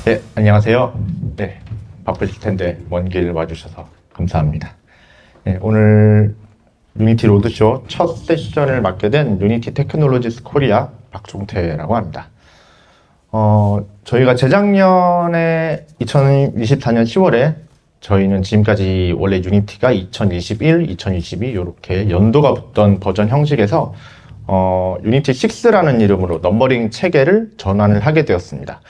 네, 안녕하세요. 네, 바쁘실 텐데 먼 길 와주셔서 감사합니다. 네, 오늘 유니티 로드쇼 첫 세션을 맡게 된 유니티 테크놀로지스 코리아 박종태라고 합니다. 저희가 재작년에 2024년 10월에 저희는 지금까지 원래 유니티가 2021, 2022 이렇게 연도가 붙던 버전 형식에서 유니티 6라는 이름으로 넘버링 체계를 전환을 하게 되었습니다.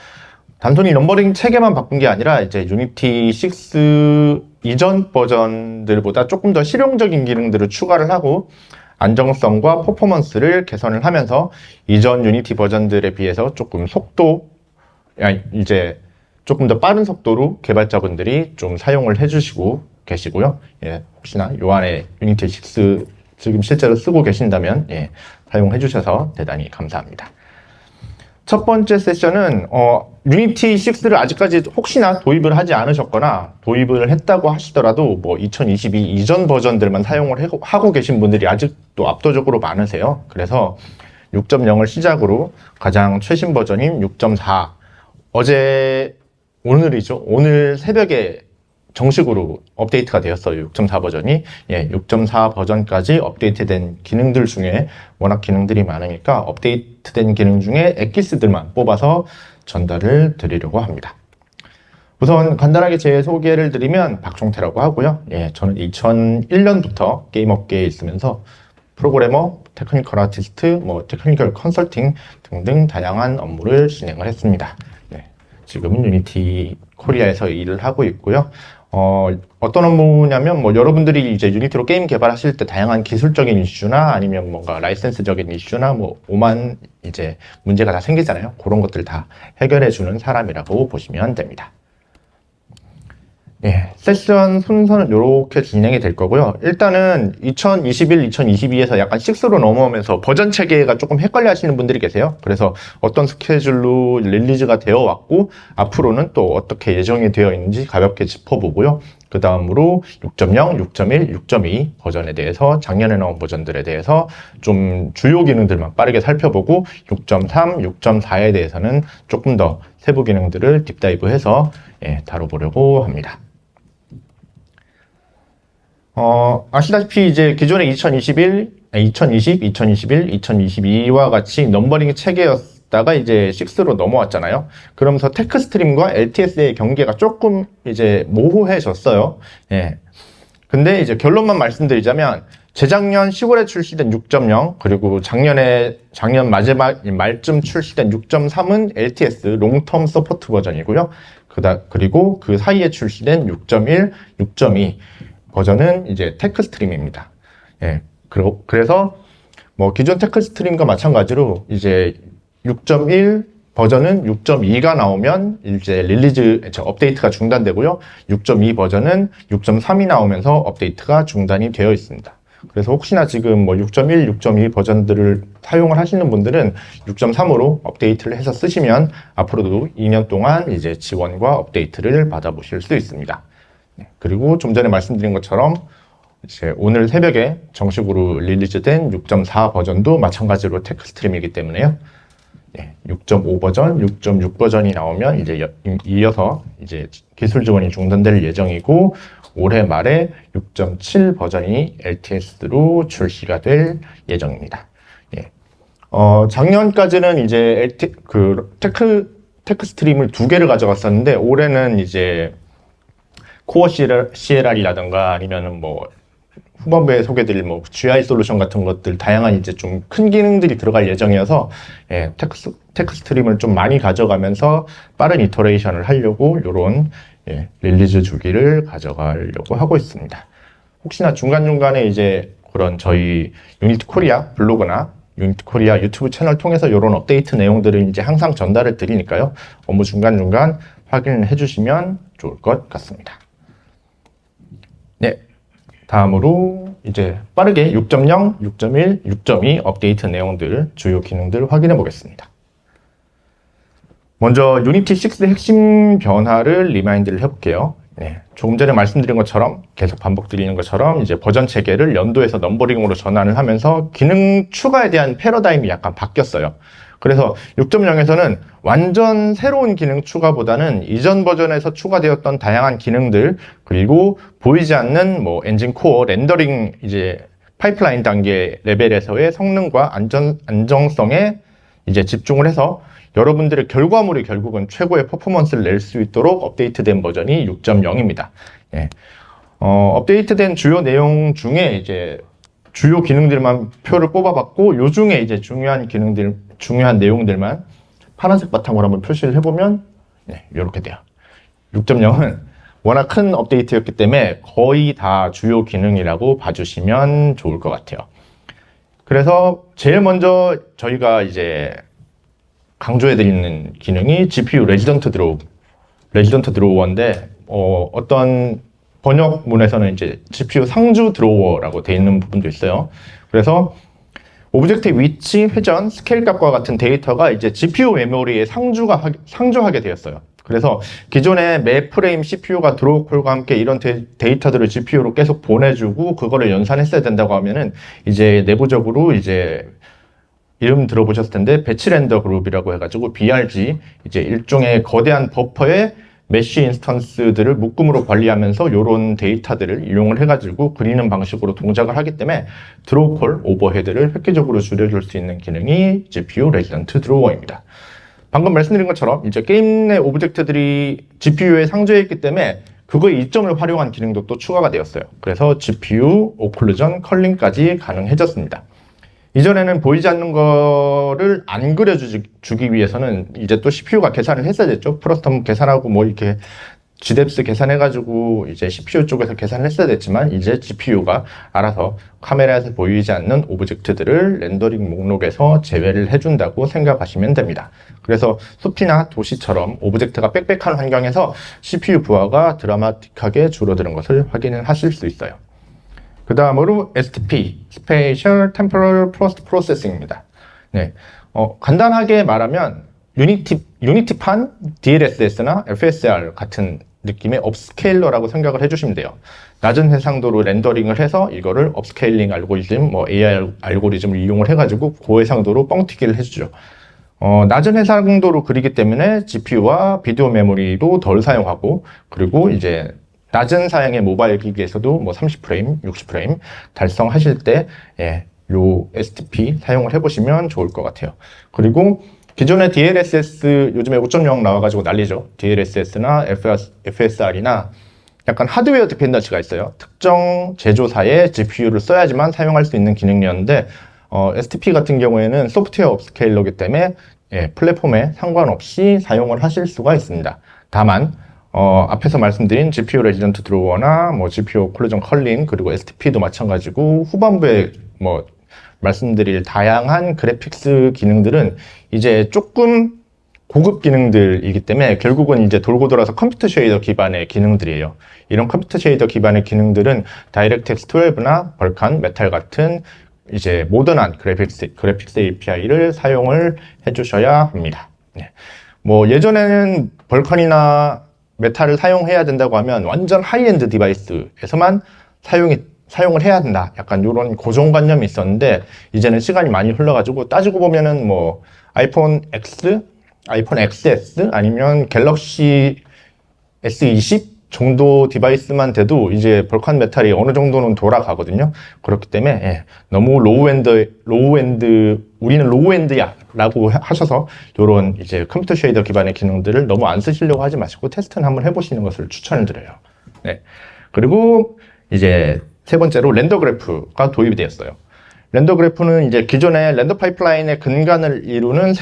단순히 넘버링 체계만 바꾼 게 아니라 이제 유니티 6 이전 버전들보다 조금 더 실용적인 기능들을 추가를 하고 안정성과 퍼포먼스를 개선을 하면서 이전 유니티 버전들에 비해서 조금 이제 조금 더 빠른 속도로 개발자분들이 좀 사용을 해주시고 계시고요. 예, 혹시나 요 안에 유니티 6 지금 실제로 쓰고 계신다면 사용해 주셔서 대단히 감사합니다. 첫 번째 세션은 유니티 6를 아직까지 혹시나 도입을 하지 않으셨거나 도입을 했다고 하시더라도 뭐 2022 이전 버전들만 사용을 하고 계신 분들이 아직도 압도적으로 많으세요. 그래서 6.0을 시작으로 가장 최신 버전인 6.4 오늘이죠. 오늘 새벽에 정식으로 업데이트가 되었어요. 6.4 버전이. 6.4 버전까지 업데이트된 기능들 중에 워낙 기능들이 많으니까 업데이트된 기능 중에 엑기스들만 뽑아서 전달을 드리려고 합니다. 우선 간단하게 제 소개를 드리면 박종태라고 하고요. 저는 2001년부터 게임 업계에 있으면서 프로그래머, 테크니컬 아티스트, 테크니컬 컨설팅 등등 다양한 업무를 진행을 했습니다. 지금은 유니티 코리아에서 일을 하고 있고요. 어떤 업무냐면 여러분들이 이제 유니티로 게임 개발하실 때 다양한 기술적인 이슈나 아니면 뭔가 라이센스적인 이슈나 오만 이제 문제가 다 생기잖아요. 그런 것들 다 해결해 주는 사람이라고 보시면 됩니다. 세션 순서는 이렇게 진행이 될 거고요. 일단은 2021, 2022에서 약간 6로 넘어오면서 버전 체계가 조금 헷갈려 하시는 분들이 계세요. 그래서 어떤 스케줄로 릴리즈가 되어 왔고 앞으로는 또 어떻게 예정이 되어 있는지 가볍게 짚어보고요. 그 다음으로 6.0, 6.1, 6.2 버전에 대해서 작년에 나온 버전들에 대해서 좀 주요 기능들만 빠르게 살펴보고 6.3, 6.4에 대해서는 조금 더 세부 기능들을 딥다이브해서 다뤄보려고 합니다. 아시다시피 이제 기존에 2020, 2021, 2022와 같이 넘버링 체계였다가 이제 6로 넘어왔잖아요. 그러면서 테크 스트림과 LTS의 경계가 조금 이제 모호해졌어요. 근데 이제 결론만 말씀드리자면 재작년 10월에 출시된 6.0 그리고 작년 마지막 말쯤 출시된 6.3은 LTS 롱텀 서포트 버전이고요. 그리고 그 사이에 출시된 6.1, 6.2 버전은 이제 테크 스트림입니다. 그래서 기존 테크 스트림과 마찬가지로 이제 6.1 버전은 6.2가 나오면 이제 업데이트가 중단되고요. 6.2 버전은 6.3이 나오면서 업데이트가 중단이 되어 있습니다. 그래서 혹시나 지금 6.1, 6.2 버전들을 사용을 하시는 분들은 6.3으로 업데이트를 해서 쓰시면 앞으로도 2년 동안 이제 지원과 업데이트를 받아보실 수 있습니다. 그리고 좀 전에 말씀드린 것처럼 이제 오늘 새벽에 정식으로 릴리즈된 6.4 버전도 마찬가지로 테크 스트림이기 때문에요. 6.5 버전, 6.6 버전이 나오면 이제 이어서 이제 기술 지원이 중단될 예정이고 올해 말에 6.7 버전이 LTS로 출시가 될 예정입니다. 작년까지는 이제 테크 스트림을 2개를 가져갔었는데 올해는 이제 코어 CLR이라든가 아니면은 후반부에 소개드릴 GI 솔루션 같은 것들 다양한 이제 좀 큰 기능들이 들어갈 예정이어서 테크 스트림을 좀 많이 가져가면서 빠른 이터레이션을 하려고 요런 릴리즈 주기를 가져가려고 하고 있습니다. 혹시나 중간중간에 이제 그런 저희 유니티 코리아 블로그나 유니티 코리아 유튜브 채널 통해서 이런 업데이트 내용들을 이제 항상 전달을 드리니까요. 업무 중간중간 확인을 해주시면 좋을 것 같습니다. 다음으로 이제 빠르게 6.0, 6.1, 6.2 업데이트 내용들, 주요 기능들 확인해 보겠습니다. 먼저 유니티 6의 핵심 변화를 리마인드를 해볼게요. 조금 전에 말씀드린 것처럼 계속 반복드리는 것처럼 이제 버전 체계를 연도에서 넘버링으로 전환을 하면서 기능 추가에 대한 패러다임이 약간 바뀌었어요. 그래서 6.0에서는 완전 새로운 기능 추가보다는 이전 버전에서 추가되었던 다양한 기능들, 그리고 보이지 않는 뭐 엔진 코어, 렌더링 이제 파이프라인 단계 레벨에서의 성능과 안정성에 이제 집중을 해서 여러분들의 결과물이 결국은 최고의 퍼포먼스를 낼 수 있도록 업데이트된 버전이 6.0입니다. 예. 업데이트된 주요 내용 중에 이제 주요 기능들만 표를 뽑아봤고, 요 중에 이제 중요한 내용들만 파란색 바탕으로 한번 표시를 해보면, 네, 이렇게 돼요. 6.0은 워낙 큰 업데이트였기 때문에 거의 다 주요 기능이라고 봐주시면 좋을 것 같아요. 그래서 제일 먼저 저희가 이제 강조해드리는 기능이 GPU 레지던트 드로워인데, 어떤 번역문에서는 이제 GPU 상주 드로워라고 되어 있는 부분도 있어요. 그래서 오브젝트 위치, 회전, 스케일 값과 같은 데이터가 이제 GPU 메모리에 상주하게 되었어요. 그래서 기존에 매 프레임 CPU가 드로우 콜과 함께 이런 데이터들을 GPU로 계속 보내주고 그거를 연산했어야 된다고 하면은 이제 내부적으로 이제 이름 들어보셨을 텐데 배치 렌더 그룹이라고 해가지고 BRG, 이제 일종의 거대한 버퍼에 메쉬 인스턴스들을 묶음으로 관리하면서 이런 데이터들을 이용을 해가지고 그리는 방식으로 동작을 하기 때문에 드로우 콜 오버헤드를 획기적으로 줄여줄 수 있는 기능이 GPU 레지던트 드로워입니다. 방금 말씀드린 것처럼 이제 게임 내 오브젝트들이 GPU에 상주했기 때문에 그거의 이점을 활용한 기능도 또 추가가 되었어요. 그래서 GPU 오클루전 컬링까지 가능해졌습니다. 이전에는 보이지 않는 거를 안 그려주기 위해서는 이제 또 CPU가 계산을 했어야 됐죠. 프로스텀 계산하고 뭐 이렇게 GDEPS 계산해가지고 이제 CPU 쪽에서 계산을 했어야 됐지만 이제 GPU가 알아서 카메라에서 보이지 않는 오브젝트들을 렌더링 목록에서 제외를 해준다고 생각하시면 됩니다. 그래서 숲이나 도시처럼 오브젝트가 빽빽한 환경에서 CPU 부하가 드라마틱하게 줄어드는 것을 확인을 하실 수 있어요. 그 다음으로 STP, Spatial Temporal Post Processing입니다. 네, 간단하게 말하면 유니티판, DLSS나 FSR 같은 느낌의 업스케일러라고 생각을 해주시면 돼요. 낮은 해상도로 렌더링을 해서 이거를 업스케일링 알고리즘, 뭐 AI 알고리즘을 이용을 해가지고 고해상도로 뻥튀기를 해주죠. 낮은 해상도로 그리기 때문에 GPU와 비디오 메모리도 덜 사용하고, 그리고 이제 낮은 사양의 모바일 기기에서도 뭐 30프레임, 60프레임 달성하실 때, 예, 요 STP 사용을 해보시면 좋을 것 같아요. 그리고 기존의 DLSS 요즘에 5.0 나와가지고 난리죠. DLSS나 FSR이나 약간 하드웨어 디펜던시가 있어요. 특정 제조사의 GPU를 써야지만 사용할 수 있는 기능이었는데, STP 같은 경우에는 소프트웨어 업스케일러기 때문에 예, 플랫폼에 상관없이 사용을 하실 수가 있습니다. 다만 앞에서 말씀드린 GPU 레지던트 드로워나 뭐 GPU 콜루전 컬링, 그리고 STP도 마찬가지고 후반부에 뭐 말씀드릴 다양한 그래픽스 기능들은 이제 조금 고급 기능들이기 때문에 결국은 이제 돌고 돌아서 컴퓨터 쉐이더 기반의 기능들이에요. 이런 컴퓨터 쉐이더 기반의 기능들은 다이렉트엑스 12나 벌칸, 메탈 같은 이제 모던한 그래픽스 API를 사용을 해주셔야 합니다. 네. 뭐 예전에는 벌칸이나 메탈을 사용해야 된다고 하면 완전 하이엔드 디바이스에서만 사용을 해야 된다. 약간 이런 고정관념이 있었는데 이제는 시간이 많이 흘러가지고 따지고 보면은 뭐 아이폰 XS 아니면 갤럭시 S20 정도 디바이스만 돼도 이제 벌칸 메탈이 어느 정도는 돌아가거든요. 그렇기 때문에 예, 너무 우리는 로우엔드야 라고 하셔서 이런 이제 컴퓨터 쉐이더 기반의 기능들을 너무 안 쓰시려고 하지 마시고 테스트는 한번 해보시는 것을 추천을 드려요. 네. 그리고 이제 세 번째로 렌더 그래프가 도입이 되었어요. 렌더 그래프는 이제 기존의 렌더 파이프라인의 근간을 이루는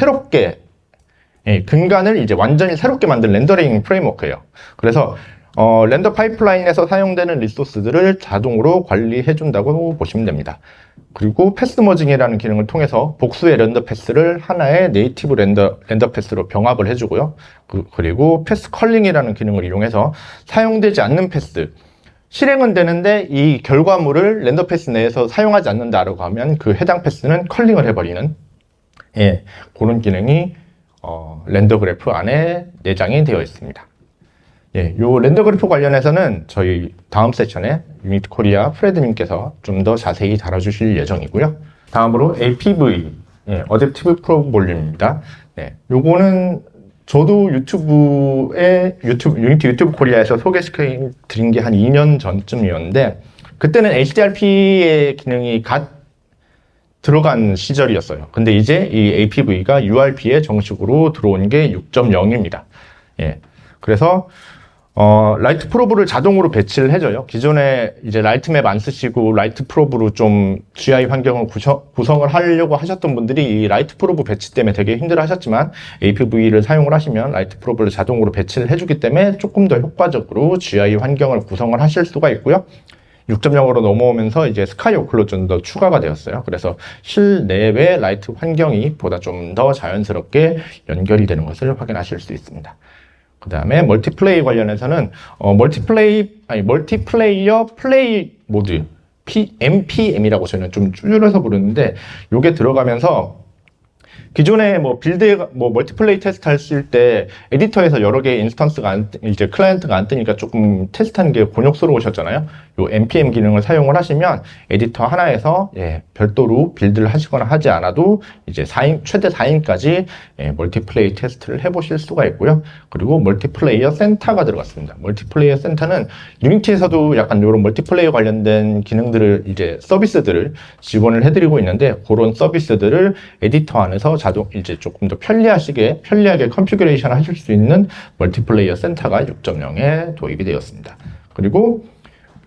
근간을 이제 완전히 새롭게 만든 렌더링 프레임워크예요. 그래서 렌더 파이프라인에서 사용되는 리소스들을 자동으로 관리해 준다고 보시면 됩니다. 그리고 패스 머징이라는 기능을 통해서 복수의 렌더 패스를 하나의 네이티브 렌더 패스로 병합을 해주고요. 그리고 패스 컬링이라는 기능을 이용해서 사용되지 않는 패스, 실행은 되는데 이 결과물을 렌더 패스 내에서 사용하지 않는다라고 하면 그 해당 패스는 컬링을 해버리는 그런 기능이 렌더 그래프 안에 내장이 되어 있습니다. 요 렌더 그래프 관련해서는 저희 다음 세션에 유니티 코리아 프레드님께서 좀 더 자세히 다뤄주실 예정이고요. 다음으로 APV, 예, 어댑티브 프로브 볼륨입니다. 네, 요거는 저도 유니티 유튜브 코리아에서 소개시켜 드린 게 한 2년 전쯤이었는데, 그때는 HDRP의 기능이 갓 들어간 시절이었어요. 근데 이제 이 APV가 URP에 정식으로 들어온 게 6.0입니다. 예. 그래서 라이트 프로브를 자동으로 배치를 해줘요. 기존에 이제 라이트맵 안 쓰시고 라이트 프로브로 좀 GI 환경을 구성을 하려고 하셨던 분들이 이 라이트 프로브 배치 때문에 되게 힘들어 하셨지만, APV를 사용을 하시면 라이트 프로브를 자동으로 배치를 해주기 때문에 조금 더 효과적으로 GI 환경을 구성을 하실 수가 있고요. 6.0으로 넘어오면서 이제 스카이 오클루전도 추가가 되었어요. 그래서 실내외 라이트 환경이 보다 좀 더 자연스럽게 연결이 되는 것을 확인하실 수 있습니다. 그 다음에 멀티플레이 관련해서는 멀티플레이어 플레이 모드 MPM이라고 저는 좀 줄여서 부르는데, 요게 들어가면서 기존에 뭐 멀티플레이 테스트 하실 때 에디터에서 여러 개의 인스턴스가 이제 클라이언트가 안 뜨니까 조금 테스트하는 게 곤욕스러우셨잖아요. 요 npm 기능을 사용을 하시면 에디터 하나에서 별도로 빌드를 하시거나 하지 않아도 이제 최대 4인까지 멀티플레이 테스트를 해보실 수가 있고요. 그리고 멀티플레이어 센터가 들어갔습니다. 멀티플레이어 센터는 유니티에서도 약간 이런 멀티플레이어 관련된 기능들을 이제 서비스들을 지원을 해드리고 있는데, 그런 서비스들을 에디터 안에서 이제 조금 더 편리하게 컨피그레이션 하실 수 있는 멀티플레이어 센터가 6.0에 도입이 되었습니다. 그리고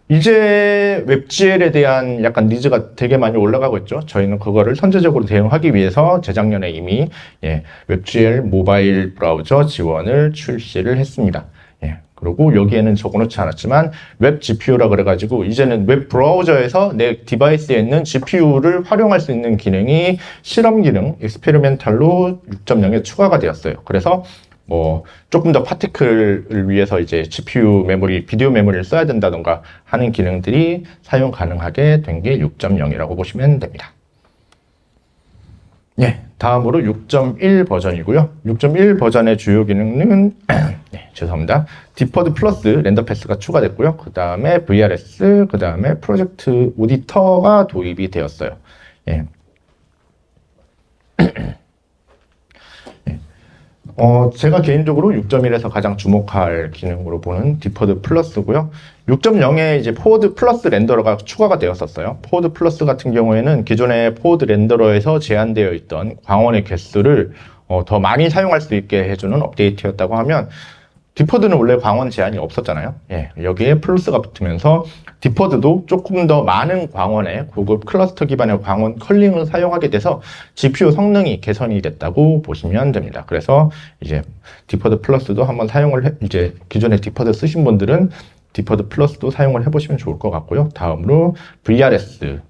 이제 웹GL에 대한 약간 니즈가 되게 많이 올라가고 있죠. 저희는 그거를 선제적으로 대응하기 위해서 재작년에 이미 웹GL 모바일 브라우저 지원을 출시를 했습니다. 그리고 여기에는 적어놓지 않았지만 웹 GPU라 그래가지고 이제는 웹 브라우저에서 내 디바이스에 있는 GPU를 활용할 수 있는 기능이 실험 기능, 익스페리멘탈로 6.0에 추가가 되었어요. 그래서 뭐 조금 더 파티클을 위해서 이제 GPU 메모리, 비디오 메모리를 써야 된다던가 하는 기능들이 사용 가능하게 된 게 6.0이라고 보시면 됩니다. 다음으로 6.1 버전이고요. 6.1 버전의 주요 기능은 죄송합니다. 디퍼드 플러스 렌더 패스가 추가됐고요. 그 다음에 VRS, 그 다음에 프로젝트 오디터가 도입이 되었어요. 제가 개인적으로 6.1에서 가장 주목할 기능으로 보는 디퍼드 플러스고요. 6.0에 이제 포워드 플러스 렌더러가 추가가 되었었어요. 포워드 플러스 같은 경우에는 기존의 포워드 렌더러에서 제한되어 있던 광원의 개수를 더 많이 사용할 수 있게 해주는 업데이트였다고 하면, 디퍼드는 원래 광원 제한이 없었잖아요. 여기에 플러스가 붙으면서 디퍼드도 조금 더 많은 광원의 고급 클러스터 기반의 광원 컬링을 사용하게 돼서 GPU 성능이 개선이 됐다고 보시면 됩니다. 그래서 이제 디퍼드 플러스도 한번 이제 기존에 디퍼드 쓰신 분들은 디퍼드 플러스도 사용을 해보시면 좋을 것 같고요. 다음으로 VRS,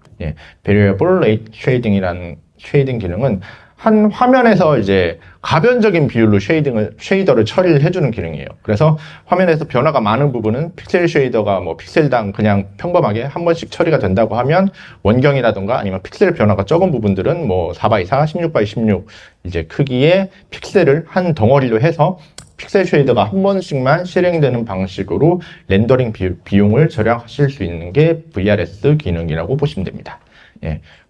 Variable Rate Shading이라는 쉐이딩 기능은 한 화면에서 이제 가변적인 비율로 쉐이더를 처리를 해주는 기능이에요. 그래서 화면에서 변화가 많은 부분은 픽셀 쉐이더가 뭐 픽셀당 그냥 평범하게 한 번씩 처리가 된다고 하면, 원경이라던가 아니면 픽셀 변화가 적은 부분들은 뭐 4x4, 16x16 이제 크기의 픽셀을 한 덩어리로 해서 픽셀 쉐이더가 한 번씩만 실행되는 방식으로 렌더링 비용을 절약하실 수 있는 게 VRS 기능이라고 보시면 됩니다.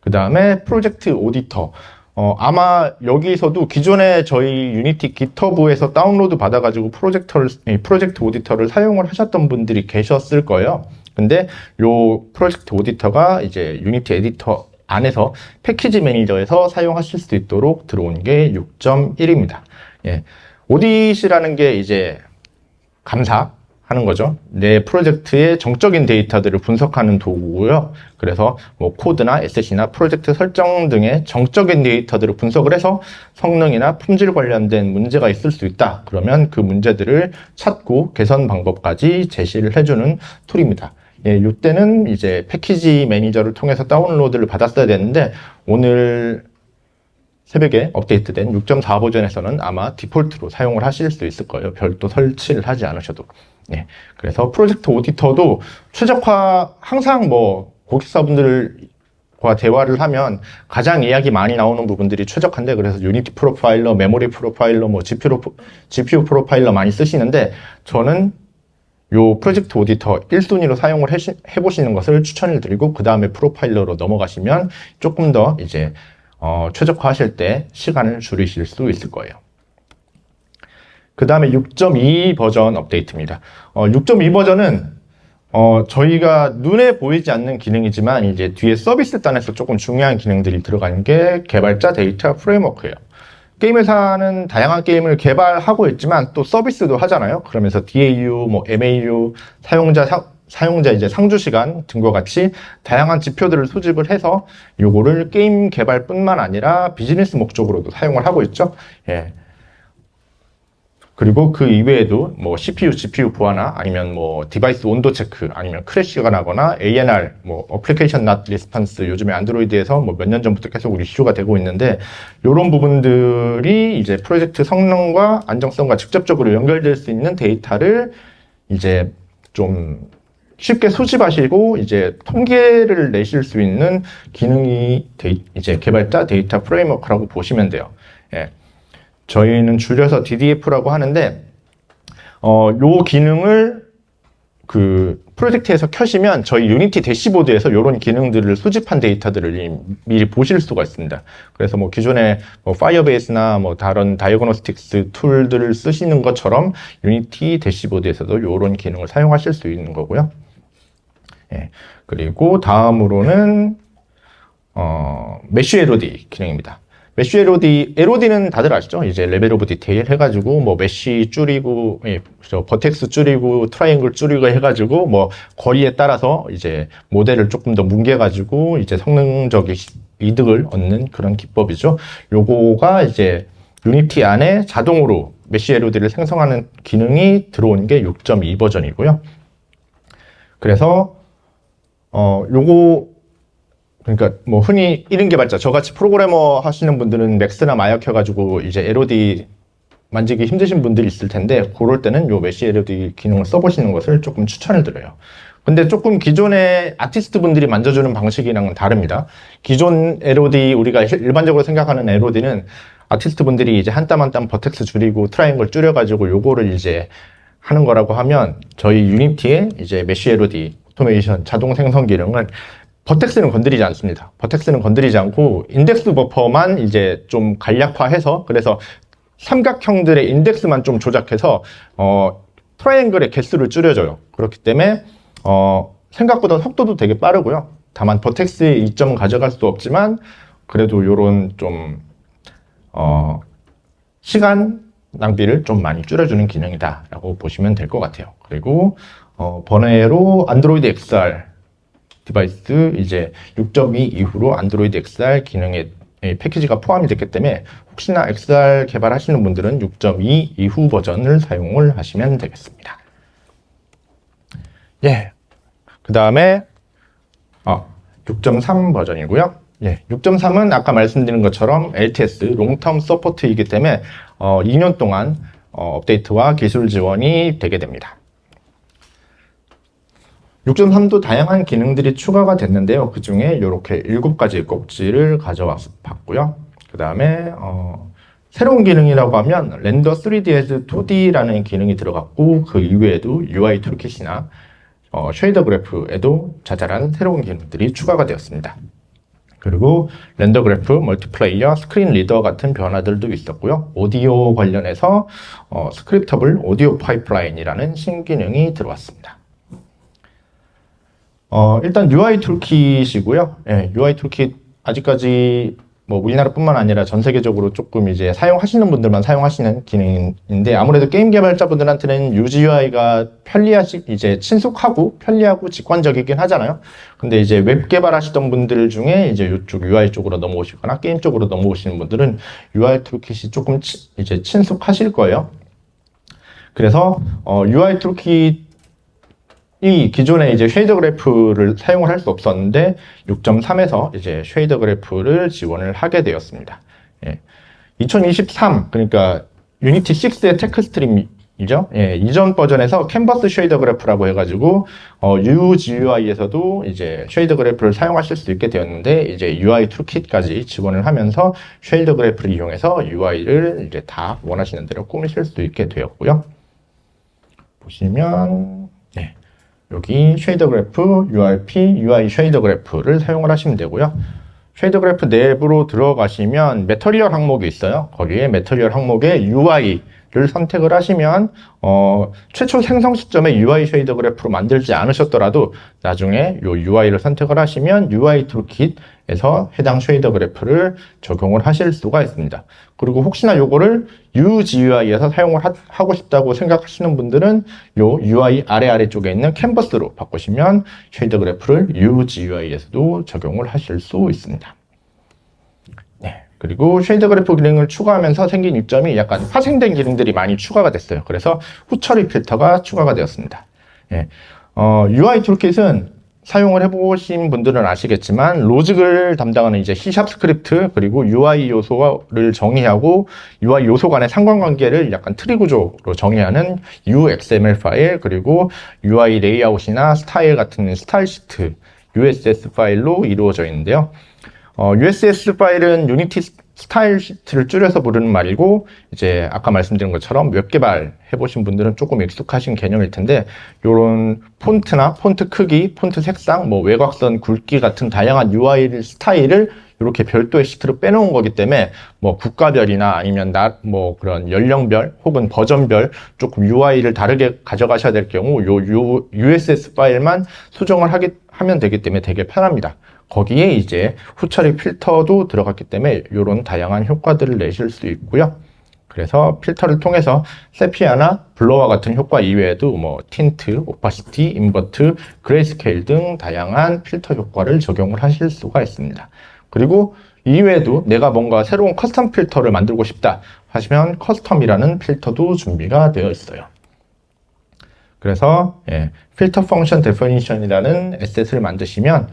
그 다음에 프로젝트 오디터. 아마 여기서도 기존에 저희 유니티 깃허브에서 다운로드 받아가지고 프로젝트 오디터를 사용을 하셨던 분들이 계셨을 거예요. 근데 요 프로젝트 오디터가 이제 유니티 에디터 안에서 패키지 매니저에서 사용하실 수 있도록 들어온 게 6.1입니다. 오디시라는 게 이제 감사하는 거죠. 내 프로젝트의 정적인 데이터들을 분석하는 도구고요. 그래서 뭐 코드나 에셋이나 프로젝트 설정 등의 정적인 데이터들을 분석을 해서 성능이나 품질 관련된 문제가 있을 수 있다. 그러면 그 문제들을 찾고 개선 방법까지 제시를 해주는 툴입니다. 이때는 이제 패키지 매니저를 통해서 다운로드를 받았어야 되는데, 오늘 새벽에 업데이트된 6.4 버전에서는 아마 디폴트로 사용을 하실 수 있을 거예요. 별도 설치를 하지 않으셔도. 그래서 프로젝트 오디터도 항상 뭐 고객사분들과 대화를 하면 가장 이야기 많이 나오는 부분들이 최적화인데, 그래서 유니티 프로파일러, 메모리 프로파일러, 뭐 GPU 프로파일러 많이 쓰시는데, 저는 요 프로젝트 오디터 1순위로 사용을 해보시는 것을 추천을 드리고, 그 다음에 프로파일러로 넘어가시면 조금 더 이제 최적화하실 때 시간을 줄이실 수 있을 거예요. 그 다음에 6.2 버전 업데이트입니다. 6.2 버전은 저희가 눈에 보이지 않는 기능이지만 이제 뒤에 서비스 단에서 조금 중요한 기능들이 들어가는 게 개발자 데이터 프레임워크예요. 게임 회사는 다양한 게임을 개발하고 있지만 또 서비스도 하잖아요. 그러면서 DAU, 뭐 MAU, 사용자 이제 상주 시간 등과 같이 다양한 지표들을 수집을 해서 요거를 게임 개발뿐만 아니라 비즈니스 목적으로도 사용을 하고 있죠. 예. 그리고 그 이외에도 뭐 CPU, GPU 보안화, 아니면 뭐 디바이스 온도 체크, 아니면 크래시가 나거나 ANR, 뭐 어플리케이션 not response, 요즘에 안드로이드에서 뭐 몇 년 전부터 계속 이슈가 되고 있는데, 이런 부분들이 이제 프로젝트 성능과 안정성과 직접적으로 연결될 수 있는 데이터를 이제 좀 쉽게 수집하시고 이제 통계를 내실 수 있는 기능이 이제 개발자 데이터 프레임워크라고 보시면 돼요. 예. 저희는 줄여서 DDF라고 하는데, 요 기능을 그 프로젝트에서 켜시면 저희 유니티 대시보드에서 이런 기능들을 수집한 데이터들을 미리 보실 수가 있습니다. 그래서 뭐 기존에 뭐 파이어베이스나 뭐 다른 다이어그노스틱스 툴들을 쓰시는 것처럼 유니티 대시보드에서도 이런 기능을 사용하실 수 있는 거고요. 예. 그리고 다음으로는 메쉬 LOD 기능입니다. 메쉬 LOD는 다들 아시죠? 이제 레벨 오브 디테일 해가지고, 뭐, 메쉬 줄이고, 버텍스 줄이고, 트라이앵글 줄이고 해가지고, 뭐, 거리에 따라서 이제 모델을 조금 더 뭉개가지고, 이제 성능적인 이득을 얻는 그런 기법이죠. 요거가 이제 유니티 안에 자동으로 메쉬 LOD를 생성하는 기능이 들어온 게 6.2 버전이고요. 그래서, 그러니까 뭐 흔히 1인 개발자, 저같이 프로그래머 하시는 분들은 맥스나 마약 켜가지고 이제 LOD 만지기 힘드신 분들이 있을 텐데, 그럴 때는 요 메쉬 LOD 기능을 써보시는 것을 조금 추천을 드려요. 근데 조금 기존의 아티스트 분들이 만져주는 방식이랑은 다릅니다. 기존 LOD, 우리가 일반적으로 생각하는 LOD는 아티스트 분들이 이제 한 땀 한 땀 버텍스 줄이고 트라이앵글 줄여가지고 요거를 이제 하는 거라고 하면, 저희 유니티의 이제 메쉬 LOD 오토메이션 자동 생성 기능은 버텍스는 건드리지 않습니다. 버텍스는 건드리지 않고 인덱스 버퍼만 이제 좀 간략화해서, 그래서 삼각형들의 인덱스만 좀 조작해서 트라이앵글의 개수를 줄여줘요. 그렇기 때문에 생각보다 속도도 되게 빠르고요. 다만 버텍스의 이점은 가져갈 수 없지만 그래도 요런 좀 시간 낭비를 좀 많이 줄여주는 기능이다 라고 보시면 될 것 같아요. 그리고 번외로 안드로이드 XR 디바이스 이제 6.2 이후로 안드로이드 XR 기능의 패키지가 포함이 됐기 때문에 혹시나 XR 개발하시는 분들은 6.2 이후 버전을 사용을 하시면 되겠습니다. 예. 그 다음에 6.3 버전이고요. 예. 6.3은 아까 말씀드린 것처럼 LTS, 롱텀 서포트이기 때문에 2년 동안 업데이트와 기술 지원이 되게 됩니다. 6.3도 다양한 기능들이 추가가 됐는데요. 그 중에 이렇게 7가지 꼭지를 가져와서 봤고요. 그 다음에 새로운 기능이라고 하면 렌더 3D as 2D라는 기능이 들어갔고, 그 이외에도 UI 툴킷이나 쉐이더 그래프에도 자잘한 새로운 기능들이 추가가 되었습니다. 그리고 렌더 그래프, 멀티플레이어, 스크린 리더 같은 변화들도 있었고요. 오디오 관련해서 스크립터블 오디오 파이프라인이라는 신기능이 들어왔습니다. 일단 UI 툴킷이고요. 예, UI 툴킷 아직까지 뭐 우리나라뿐만 아니라 전 세계적으로 조금 이제 사용하시는 분들만 사용하시는 기능인데, 아무래도 게임 개발자분들한테는 UGUI가 이제 친숙하고 편리하고 직관적이긴 하잖아요. 근데 이제 웹 개발하시던 분들 중에 이제 이쪽 UI 쪽으로 넘어오시거나 게임 쪽으로 넘어오시는 분들은 UI 툴킷이 조금 이제 친숙하실 거예요. 그래서 UI 툴킷 이 기존에 이제 쉐이더 그래프를 사용을 할 수 없었는데 6.3에서 이제 쉐이더 그래프를 지원을 하게 되었습니다. 예. 2023, 그러니까 유니티 6의 테크 스트림이죠. 예. 이전 버전에서 캔버스 쉐이더 그래프라고 해가지고 UGUI에서도 이제 쉐이더 그래프를 사용하실 수 있게 되었는데, 이제 UI 툴킷까지 지원을 하면서 쉐이더 그래프를 이용해서 UI를 이제 다 원하시는 대로 꾸미실 수 있게 되었고요. 보시면 네. 여기 쉐이더 그래프, URP, UI 쉐이더 그래프를 사용을 하시면 되고요. 쉐이더 그래프 내부로 들어가시면 매터리얼 항목이 있어요. 거기에 매터리얼 항목에 UI를 선택을 하시면 최초 생성 시점에 UI 쉐이더 그래프로 만들지 않으셨더라도 나중에 요 UI를 선택을 하시면 UI 툴킷에서 해당 쉐이더 그래프를 적용을 하실 수가 있습니다. 그리고 혹시나 요거를 UGUI에서 사용을 하고 싶다고 생각하시는 분들은 요 UI 아래쪽에 있는 캔버스로 바꾸시면 쉐이더 그래프를 UGUI에서도 적용을 하실 수 있습니다. 네. 그리고 쉐이더 그래프 기능을 추가하면서 생긴 이점이 약간 파생된 기능들이 많이 추가가 됐어요. 그래서 후처리 필터가 추가가 되었습니다. 예. UI 툴킷은 사용을 해보신 분들은 아시겠지만 로직을 담당하는 이제 C# 스크립트 그리고 UI 요소를 정의하고 UI 요소 간의 상관관계를 약간 트리 구조로 정의하는 UXML 파일 그리고 UI 레이아웃이나 스타일 같은 스타일 시트 USS 파일로 이루어져 있는데요. USS 파일은 유니티 스타일 시트를 줄여서 부르는 말이고 이제 아까 말씀드린 것처럼 웹 개발 해보신 분들은 조금 익숙하신 개념일 텐데 요런 폰트나 폰트 크기, 폰트 색상, 뭐 외곽선 굵기 같은 다양한 UI 스타일을 이렇게 별도의 시트로 빼놓은 거기 때문에 뭐 국가별이나 아니면 뭐 그런 연령별 혹은 버전별 조금 UI를 다르게 가져가셔야 될 경우 요 USS 파일만 수정을 하면 되기 때문에 되게 편합니다. 거기에 이제 후처리 필터도 들어갔기 때문에 이런 다양한 효과들을 내실 수 있고요. 그래서 필터를 통해서 세피아나 블러와 같은 효과 이외에도 뭐 틴트, 오파시티, 인버트, 그레이스케일 등 다양한 필터 효과를 적용을 하실 수가 있습니다. 그리고 이외에도 내가 뭔가 새로운 커스텀 필터를 만들고 싶다 하시면 커스텀이라는 필터도 준비가 되어 있어요. 그래서 필터 펑션 데피니션이라는 에셋을 만드시면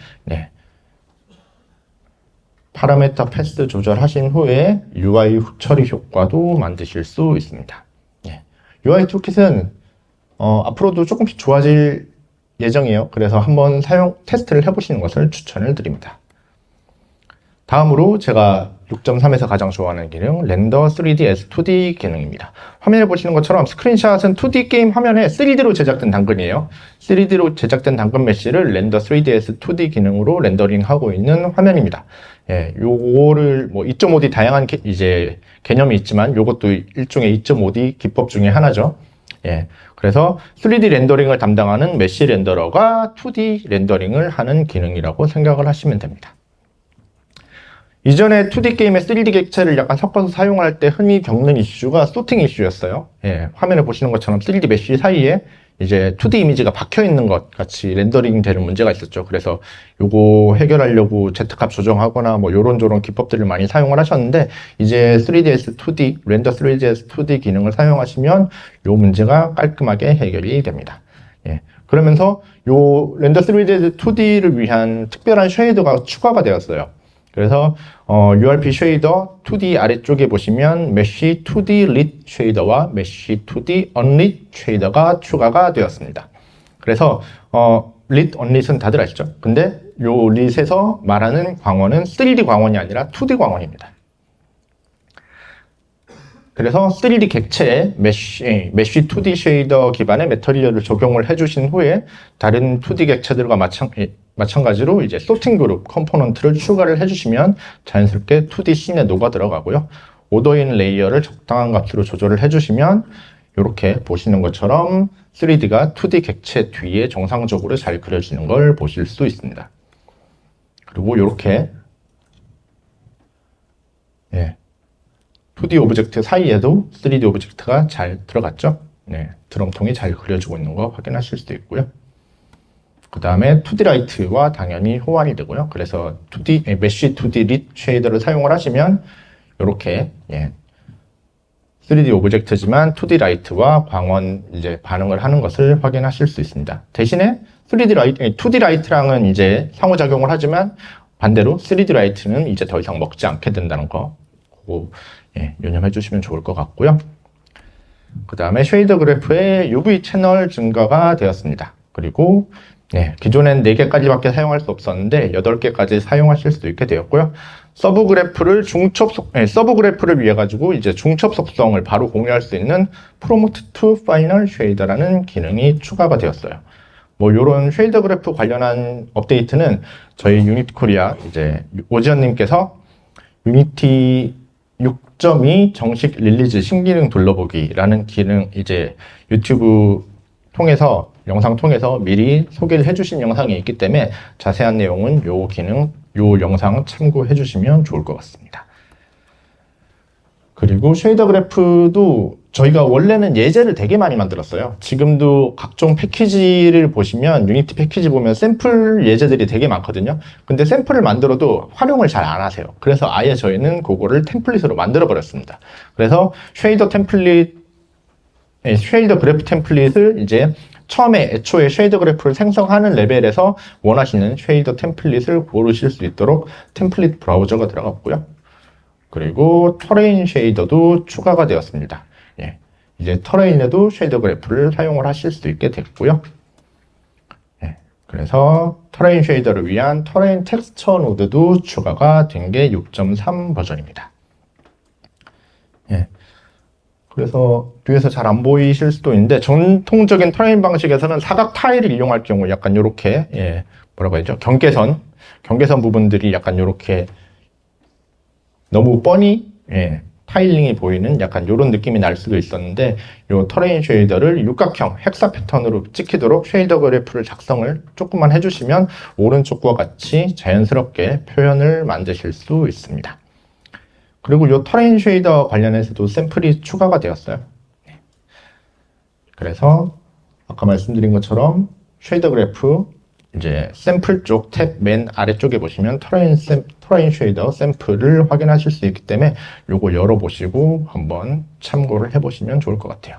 파라미터 패스 조절하신 후에 UI 후처리 효과도 만드실 수 있습니다. UI 툴킷은 앞으로도 조금씩 좋아질 예정이에요. 그래서 한번 사용 테스트를 해보시는 것을 추천을 드립니다. 다음으로 제가 6.3에서 가장 좋아하는 기능 렌더 3ds 2D 기능입니다. 화면에 보시는 것처럼 스크린샷은 2D 게임 화면에 3D로 제작된 당근이에요. 3D로 제작된 당근 메쉬를 렌더 3ds 2D 기능으로 렌더링하고 있는 화면입니다. 요거를 뭐 2.5D 다양한 이제 개념이 있지만 요것도 일종의 2.5D 기법 중에 하나죠. 그래서 3D 렌더링을 담당하는 메쉬 렌더러가 2D 렌더링을 하는 기능이라고 생각을 하시면 됩니다. 이전에 2D 게임의 3D 객체를 약간 섞어서 사용할 때 흔히 겪는 이슈가 소팅 이슈였어요. 화면에 보시는 것처럼 3D 메쉬 사이에 이제 2D 이미지가 박혀 있는 것 같이 렌더링 되는 문제가 있었죠. 그래서 요거 해결하려고 Z값 조정하거나 뭐 요런저런 기법들을 많이 사용을 하셨는데 이제 3ds 2D, 렌더 3ds 2D 기능을 사용하시면 요 문제가 깔끔하게 해결이 됩니다. 그러면서 요 렌더 3ds 2D를 위한 특별한 쉐이더가 추가가 되었어요. 그래서 URP 쉐이더 2D 아래쪽에 보시면 메쉬 2D lit 쉐이더와 메쉬 2D unlit 쉐이더가 추가가 되었습니다. 그래서 lit, unlit은 다들 아시죠? 근데 요 lit에서 말하는 광원은 3D 광원이 아니라 2D 광원입니다. 그래서 3D 객체에 메쉬 2D 쉐이더 기반의 매터리얼을 적용을 해주신 후에 다른 2D 객체들과 마찬가지로 이제 소팅 그룹 컴포넌트를 추가를 해주시면 자연스럽게 2D 씬에 녹아 들어가고요. 오더인 레이어를 적당한 값으로 조절을 해주시면 이렇게 보시는 것처럼 3D가 2D 객체 뒤에 정상적으로 잘 그려지는 걸 보실 수 있습니다. 그리고 이렇게 2D 오브젝트 사이에도 3D 오브젝트가 잘 들어갔죠? 드럼통이 잘 그려지고 있는 거 확인하실 수도 있고요. 그 다음에 2D 라이트와 당연히 호환이 되고요. 그래서 메쉬 2D lit 쉐이더를 사용을 하시면 이렇게 3D 오브젝트지만 2D 라이트와 광원 이제 반응을 하는 것을 확인하실 수 있습니다. 대신에 2D 라이트랑은 이제 상호작용을 하지만 반대로 3D 라이트는 이제 더 이상 먹지 않게 된다는 거 그거 유념해 주시면 좋을 것 같고요. 그 다음에 쉐이더 그래프의 UV 채널 증가가 되었습니다. 그리고 기존엔 4개까지밖에 사용할 수 없었는데 8개까지 사용하실 수 있게 되었고요. 서브 그래프를 위해 가지고 이제 중첩 속성을 바로 공유할 수 있는 Prompt to Final Shader라는 기능이 추가가 되었어요. 뭐 요런 쉐이더 그래프 관련한 업데이트는 저희 유니티 코리아 이제 오지연님께서 유니티 6.2 정식 릴리즈 신기능 둘러보기라는 기능 이제 유튜브 통해서 영상 통해서 미리 소개를 해주신 영상이 있기 때문에 자세한 내용은 요 기능 요 영상 참고해 주시면 좋을 것 같습니다. 그리고 쉐이더 그래프도 저희가 원래는 예제를 되게 많이 만들었어요. 지금도 각종 패키지를 보시면 유니티 패키지 보면 샘플 예제들이 되게 많거든요. 근데 샘플을 만들어도 활용을 잘 안 하세요. 그래서 아예 저희는 그거를 템플릿으로 만들어 버렸습니다. 그래서 쉐이더 그래프 템플릿을 이제 처음에 애초에 쉐이더 그래프를 생성하는 레벨에서 원하시는 쉐이더 템플릿을 고르실 수 있도록 템플릿 브라우저가 들어갔고요. 그리고 터레인 쉐이더도 추가가 되었습니다. 예, 이제 터레인에도 쉐이더 그래프를 사용을 하실 수 있게 됐고요. 예, 그래서 터레인 쉐이더를 위한 터레인 텍스처 노드도 추가가 된 게 6.3 버전입니다. 예, 그래서 뒤에서 잘 안 보이실 수도 있는데 전통적인 터레인 방식에서는 사각 타일을 이용할 경우 약간 이렇게 예, 뭐라고 해야죠? 경계선 부분들이 약간 이렇게 너무 뻔히 예, 타일링이 보이는 약간 이런 느낌이 날 수도 있었는데 이 터레인 쉐이더를 육각형 헥사 패턴으로 찍히도록 쉐이더 그래프를 작성을 조금만 해주시면 오른쪽과 같이 자연스럽게 표현을 만드실 수 있습니다. 그리고 이 터레인 쉐이더 관련해서도 샘플이 추가가 되었어요. 그래서 아까 말씀드린 것처럼 쉐이더 그래프 이제 샘플 쪽 탭 맨 아래쪽에 보시면 터레인 쉐이더 샘플을 확인하실 수 있기 때문에 요거 열어보시고 한번 참고를 해보시면 좋을 것 같아요.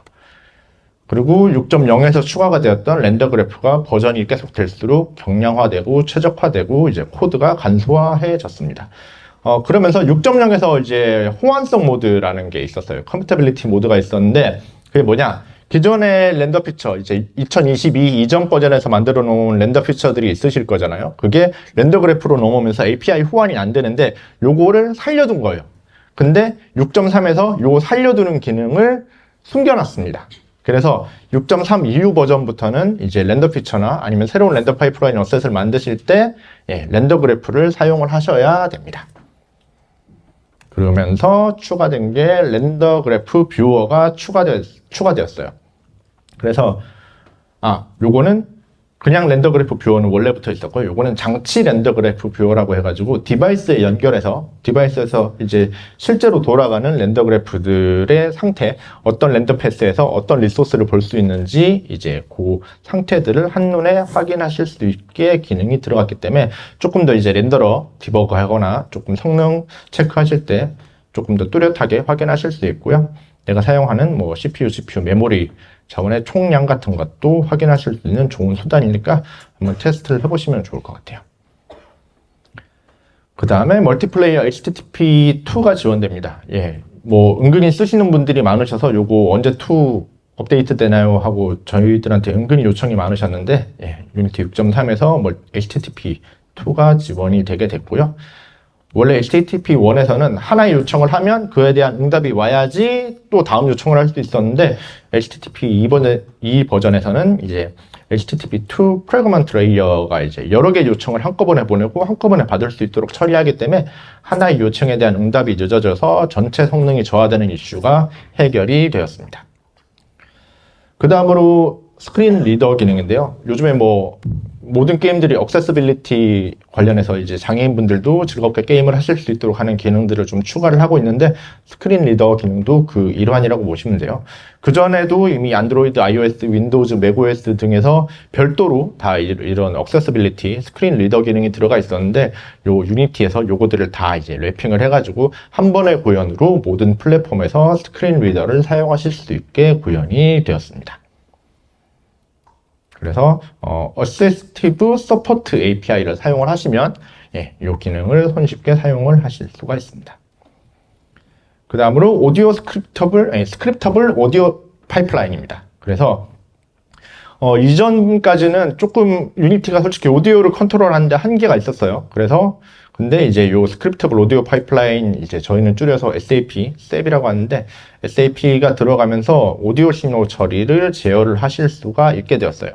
그리고 6.0에서 추가가 되었던 렌더 그래프가 버전이 계속 될수록 경량화되고 최적화되고 이제 코드가 간소화해졌습니다. 그러면서 6.0에서 이제 호환성 모드라는 게 있었어요. 컴패티빌리티 모드가 있었는데 그게 뭐냐? 기존의 렌더 피처, 이제 2022 이전 버전에서 만들어 놓은 렌더 피처들이 있으실 거잖아요. 그게 렌더 그래프로 넘어오면서 API 호환이 안 되는데 요거를 살려둔 거예요. 근데 6.3에서 요 살려두는 기능을 숨겨놨습니다. 그래서 6.3 이후 버전부터는 이제 렌더 피처나 아니면 새로운 렌더 파이프라인 어셋을 만드실 때 렌더 그래프를 사용을 하셔야 됩니다. 그러면서 추가된 게 렌더 그래프 뷰어가 추가되었어요. 그래서 요거는 그냥 렌더 그래프 뷰어는 원래부터 있었고 요거는 장치 렌더 그래프 뷰어라고 해가지고 디바이스에 연결해서 디바이스에서 이제 실제로 돌아가는 렌더 그래프들의 상태, 어떤 렌더 패스에서 어떤 리소스를 볼 수 있는지 이제 그 상태들을 한눈에 확인하실 수 있게 기능이 들어갔기 때문에 조금 더 이제 렌더러 디버그 하거나 조금 성능 체크하실 때 조금 더 뚜렷하게 확인하실 수 있고요. 내가 사용하는 뭐 CPU, GPU, 메모리 자원의 총량 같은 것도 확인하실 수 있는 좋은 수단이니까 한번 테스트를 해보시면 좋을 것 같아요. 그 다음에 멀티플레이어 HTTP2가 지원됩니다. 예, 뭐 은근히 쓰시는 분들이 많으셔서 요거 언제 2 업데이트 되나요? 하고 저희들한테 은근히 요청이 많으셨는데 유니티 6.3에서 뭐 HTTP2가 지원이 되게 됐고요. 원래 HTTP1에서는 하나의 요청을 하면 그에 대한 응답이 와야지 또 다음 요청을 할 수 있었는데 HTTP 2 버전에서는 이제 HTTP2 프래그먼트 레이어가 이제 여러 개 요청을 한꺼번에 보내고 한꺼번에 받을 수 있도록 처리하기 때문에 하나의 요청에 대한 응답이 늦어져서 전체 성능이 저하되는 이슈가 해결이 되었습니다. 그 다음으로 스크린 리더 기능인데요. 요즘에 뭐 모든 게임들이 액세서빌리티 관련해서 이제 장애인분들도 즐겁게 게임을 하실 수 있도록 하는 기능들을 좀 추가를 하고 있는데 스크린 리더 기능도 그 일환이라고 보시면 돼요. 그전에도 이미 안드로이드, iOS, 윈도우즈, 맥OS 등에서 별도로 다 이런 액세서빌리티 스크린 리더 기능이 들어가 있었는데 요 유니티에서 요거들을 다 이제 랩핑을 해가지고 한 번의 구현으로 모든 플랫폼에서 스크린 리더를 사용하실 수 있게 구현이 되었습니다. 그래서 Assistive Support API를 사용을 하시면 이 기능을 손쉽게 사용을 하실 수가 있습니다. 그 다음으로 오디오 스크립터블 오디오 파이프라인입니다. 그래서 이전까지는 조금 유니티가 솔직히 오디오를 컨트롤하는데 한계가 있었어요. 그래서 근데 이제 요 스크립터블 오디오 파이프라인 이제 저희는 줄여서 SAP이라고 하는데 SAP가 들어가면서 오디오 신호 처리를 제어를 하실 수가 있게 되었어요.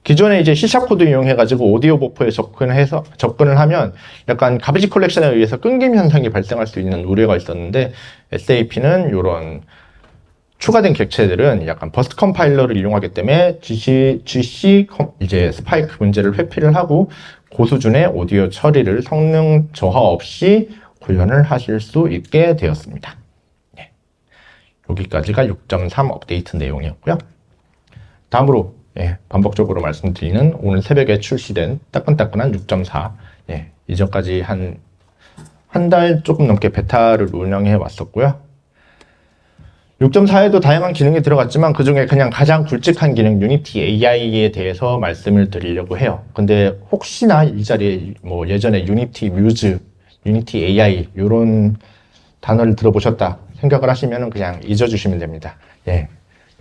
기존에 이제 C# 코드 이용해가지고 오디오 버퍼에 접근을 하면 약간 가비지 컬렉션에 의해서 끊김 현상이 발생할 수 있는 우려가 있었는데, SAP는 이런 추가된 객체들은 약간 버스트 컴파일러를 이용하기 때문에 GC 이제 스파이크 문제를 회피를 하고 고수준의 오디오 처리를 성능 저하 없이 구현을 하실 수 있게 되었습니다. 네. 여기까지가 6.3 업데이트 내용이었고요. 다음으로 반복적으로 말씀드리는 오늘 새벽에 출시된 따끈따끈한 6.4. 이전까지 한 달 조금 넘게 베타를 운영해 왔었고요. 6.4에도 다양한 기능이 들어갔지만 그 중에 그냥 가장 굵직한 기능 유니티 AI에 대해서 말씀을 드리려고 해요. 근데 혹시나 이 자리에 뭐 예전에 유니티 뮤즈, 유니티 AI 이런 단어를 들어보셨다 생각을 하시면 그냥 잊어주시면 됩니다.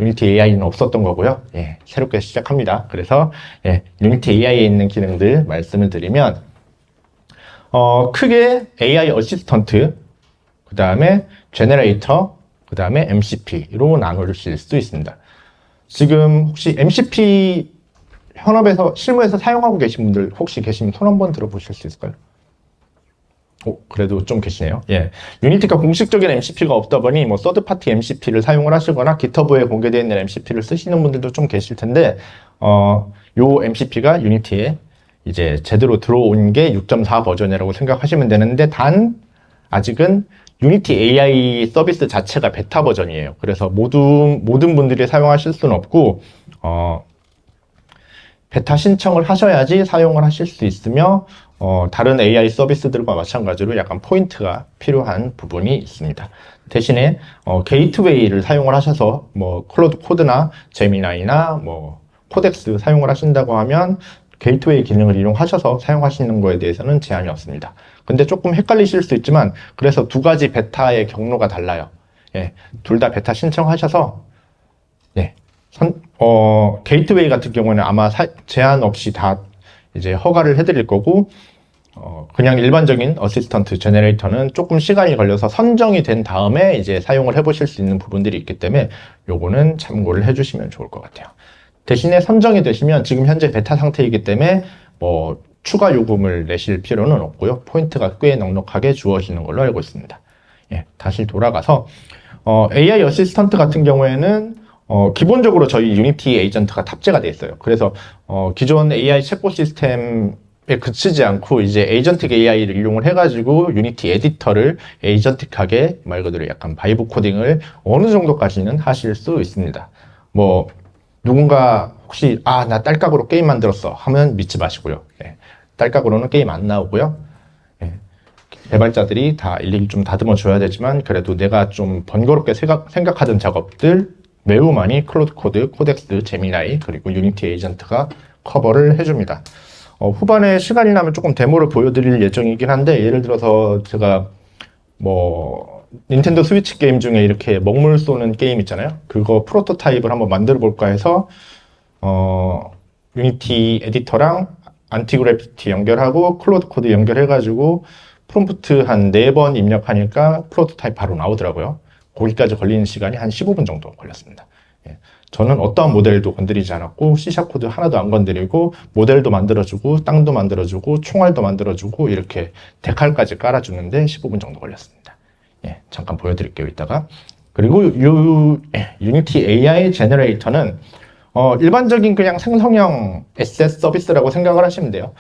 유니티 AI는 없었던 거고요. 새롭게 시작합니다. 그래서 유니티 AI에 있는 기능들 말씀을 드리면 크게 AI 어시스턴트, 그 다음에 제너레이터, 그 다음에 MCP로 나누실 수 있습니다. 지금 혹시 MCP 현업에서 실무에서 사용하고 계신 분들 혹시 계시면 손 한번 들어보실 수 있을까요? 그래도 좀 계시네요. 유니티가 공식적인 MCP가 없다 보니 뭐 서드파티 MCP를 사용을 하시거나 GitHub에 공개되어 있는 MCP를 쓰시는 분들도 좀 계실 텐데, 요 MCP가 유니티에 이제 제대로 들어온 게 6.4 버전이라고 생각하시면 되는데, 단 아직은 유니티 AI 서비스 자체가 베타 버전이에요. 그래서 모든 분들이 사용하실 수는 없고, 베타 신청을 하셔야지 사용을 하실 수 있으며, 다른 AI 서비스들과 마찬가지로 약간 포인트가 필요한 부분이 있습니다. 대신에 게이트웨이를 사용을 하셔서 뭐 클로드 코드나 제미나이나 뭐 코덱스 사용을 하신다고 하면 게이트웨이 기능을 이용하셔서 사용하시는 거에 대해서는 제한이 없습니다. 근데 조금 헷갈리실 수 있지만 그래서 두 가지 베타의 경로가 달라요. 둘 다 베타 신청하셔서 게이트웨이 같은 경우는 아마 제한 없이 다 이제 허가를 해드릴 거고, 그냥 일반적인 어시스턴트 제너레이터는 조금 시간이 걸려서 선정이 된 다음에 이제 사용을 해보실 수 있는 부분들이 있기 때문에 요거는 참고를 해주시면 좋을 것 같아요. 대신에 선정이 되시면 지금 현재 베타 상태이기 때문에 뭐 추가 요금을 내실 필요는 없고요. 포인트가 꽤 넉넉하게 주어지는 걸로 알고 있습니다. 다시 돌아가서 AI 어시스턴트 같은 경우에는 기본적으로 저희 유니티 에이전트가 탑재가 되어 있어요. 그래서 기존 AI 챗봇 시스템에 그치지 않고 이제 에이전틱 AI를 이용을 해가지고 유니티 에디터를 에이전틱하게 말 그대로 약간 바이브 코딩을 어느 정도까지는 하실 수 있습니다. 뭐 누군가 혹시 나 딸깍으로 게임 만들었어 하면 믿지 마시고요. 딸깍으로는 게임 안 나오고요. 개발자들이 다 일일이 좀 다듬어 줘야 되지만 그래도 내가 좀 번거롭게 생각하던 작업들 매우 많이 클로드 코드, 코덱스, 제미나이 그리고 유니티 에이전트가 커버를 해줍니다. 후반에 시간이 나면 조금 데모를 보여드릴 예정이긴 한데, 예를 들어서 제가 뭐 닌텐도 스위치 게임 중에 이렇게 먹물 쏘는 게임 있잖아요. 그거 프로토타입을 한번 만들어 볼까 해서 유니티 에디터랑 안티그래피티 연결하고 클로드 코드 연결해가지고 프롬프트 한 4번 입력하니까 프로토타입 바로 나오더라고요. 거기까지 걸리는 시간이 한 15분 정도 걸렸습니다. 저는 어떠한 모델도 건드리지 않았고 C# 코드 하나도 안 건드리고 모델도 만들어주고 땅도 만들어주고 총알도 만들어주고 이렇게 데칼까지 깔아주는데 15분 정도 걸렸습니다. 잠깐 보여드릴게요 이따가. 그리고 유니티 AI 제너레이터는 일반적인 그냥 생성형 에셋 서비스라고 생각을 하시면 돼요.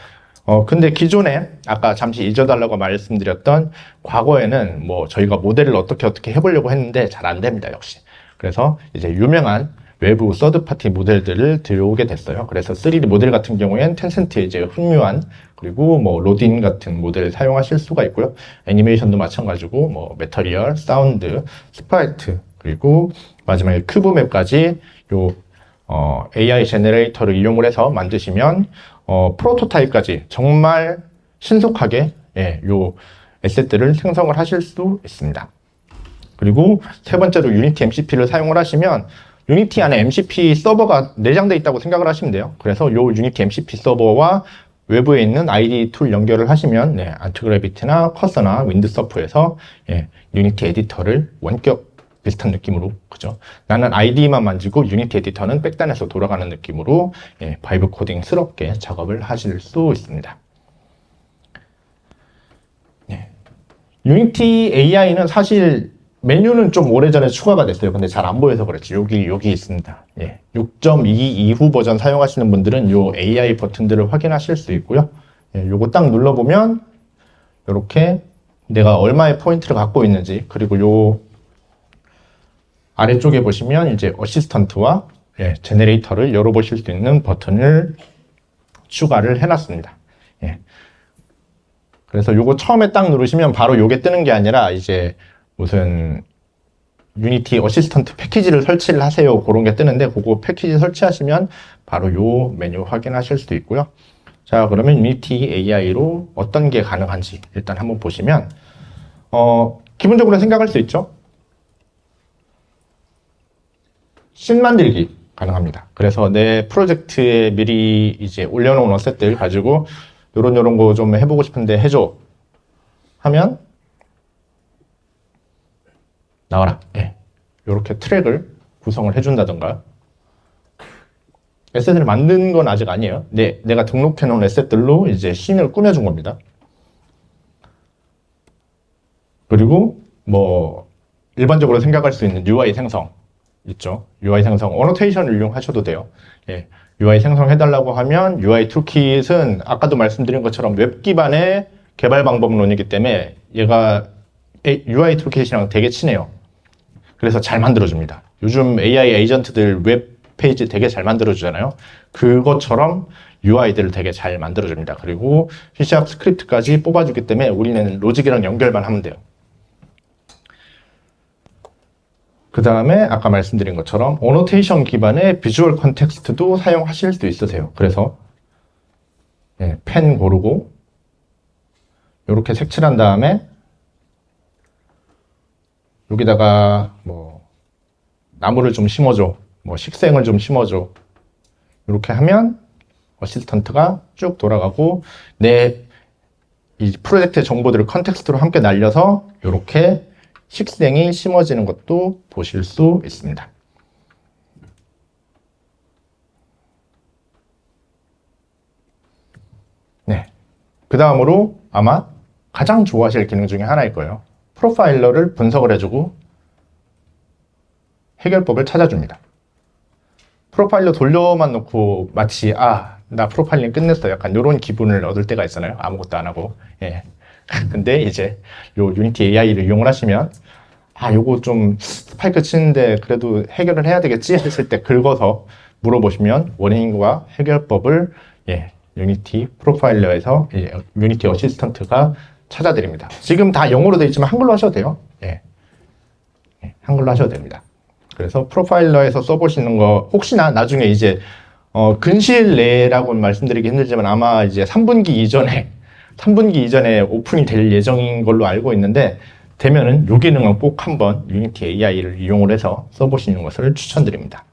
근데 기존에 아까 잠시 잊어달라고 말씀드렸던 과거에는 뭐 저희가 모델을 어떻게 해보려고 했는데 잘 안 됩니다, 역시. 그래서 이제 유명한 외부 서드파티 모델들을 들여오게 됐어요. 그래서 3D 모델 같은 경우엔 텐센트의 이제 훈묘한 그리고 뭐 로딘 같은 모델을 사용하실 수가 있고요. 애니메이션도 마찬가지고 뭐 매터리얼, 사운드, 스프라이트 그리고 마지막에 큐브맵까지 요 AI 제너레이터를 이용을 해서 만드시면 프로토타입까지 정말 신속하게 요 에셋들을 생성을 하실 수 있습니다. 그리고 세 번째로 유니티 MCP를 사용을 하시면 유니티 안에 MCP 서버가 내장되어 있다고 생각을 하시면 돼요. 그래서 요 유니티 MCP 서버와 외부에 있는 ID 툴 연결을 하시면 안티그래비티나 커서나 윈드서프에서 유니티 에디터를 원격 비슷한 느낌으로, 그죠? 나는 ID만 만지고 유니티 에디터는 백단에서 돌아가는 느낌으로 바이브 코딩스럽게 작업을 하실 수 있습니다. 유니티 AI는 사실 메뉴는 좀 오래전에 추가가 됐어요. 근데 잘 안 보여서 그렇지. 여기 있습니다. 6.2 이후 버전 사용하시는 분들은 요 AI 버튼들을 확인하실 수 있고요. 요거 딱 눌러보면 이렇게 내가 얼마의 포인트를 갖고 있는지, 그리고 요 아래쪽에 보시면 이제 어시스턴트와 제네레이터를 열어보실 수 있는 버튼을 추가를 해놨습니다. 그래서 요거 처음에 딱 누르시면 바로 요게 뜨는 게 아니라 이제 무슨 유니티 어시스턴트 패키지를 설치를 하세요, 그런 게 뜨는데, 그거 패키지 설치하시면 바로 요 메뉴 확인하실 수 있고요. 자, 그러면 유니티 AI로 어떤 게 가능한지 일단 한번 보시면 기본적으로 생각할 수 있죠. 씬 만들기 가능합니다. 그래서 내 프로젝트에 미리 이제 올려놓은 어셋들 가지고 요런 거 좀 해보고 싶은데 해줘 하면 나와라. 요렇게 트랙을 구성을 해준다던가. 에셋을 만든 건 아직 아니에요. 내가 등록해놓은 에셋들로 이제 씬을 꾸며준 겁니다. 그리고 뭐 일반적으로 생각할 수 있는 UI 생성 있죠. UI 생성, 어노테이션을 이용하셔도 돼요. UI 생성해달라고 하면 UI 툴킷은 아까도 말씀드린 것처럼 웹 기반의 개발 방법론이기 때문에 얘가 UI 툴킷이랑 되게 친해요. 그래서 잘 만들어줍니다. 요즘 AI 에이전트들 웹 페이지 되게 잘 만들어주잖아요. 그것처럼 UI들을 되게 잘 만들어줍니다. 그리고 C# 스크립트까지 뽑아주기 때문에 우리는 로직이랑 연결만 하면 돼요. 그 다음에 아까 말씀드린 것처럼 어노테이션 기반의 비주얼 컨텍스트도 사용하실 수 있으세요. 그래서 펜 고르고 이렇게 색칠한 다음에 여기다가 뭐 나무를 좀 심어줘, 뭐 식생을 좀 심어줘, 이렇게 하면 어시스턴트가 쭉 돌아가고 내 이 프로젝트의 정보들을 컨텍스트로 함께 날려서 이렇게 식생이 심어지는 것도 보실 수 있습니다. 그 다음으로 아마 가장 좋아하실 기능 중에 하나일 거예요. 프로파일러를 분석을 해주고 해결법을 찾아줍니다. 프로파일러 돌려만 놓고 마치 나 프로파일링 끝냈어, 약간 이런 기분을 얻을 때가 있잖아요. 아무것도 안 하고. 근데 이제 요 유니티 AI를 이용을 하시면 요거 좀 스파이크 치는데 그래도 해결을 해야 되겠지 했을 때 긁어서 물어보시면 원인과 해결법을 유니티 프로파일러에서 유니티 어시스턴트가 찾아드립니다. 지금 다 영어로 되어 있지만 한글로 하셔도 돼요. 한글로 하셔도 됩니다. 그래서 프로파일러에서 써보시는 거 혹시나 나중에 이제 근시일 내라고는 말씀드리기 힘들지만 아마 이제 3분기 이전에 오픈이 될 예정인 걸로 알고 있는데, 되면은 요 기능은 꼭 한번 유니티 AI를 이용을 해서 써보시는 것을 추천드립니다.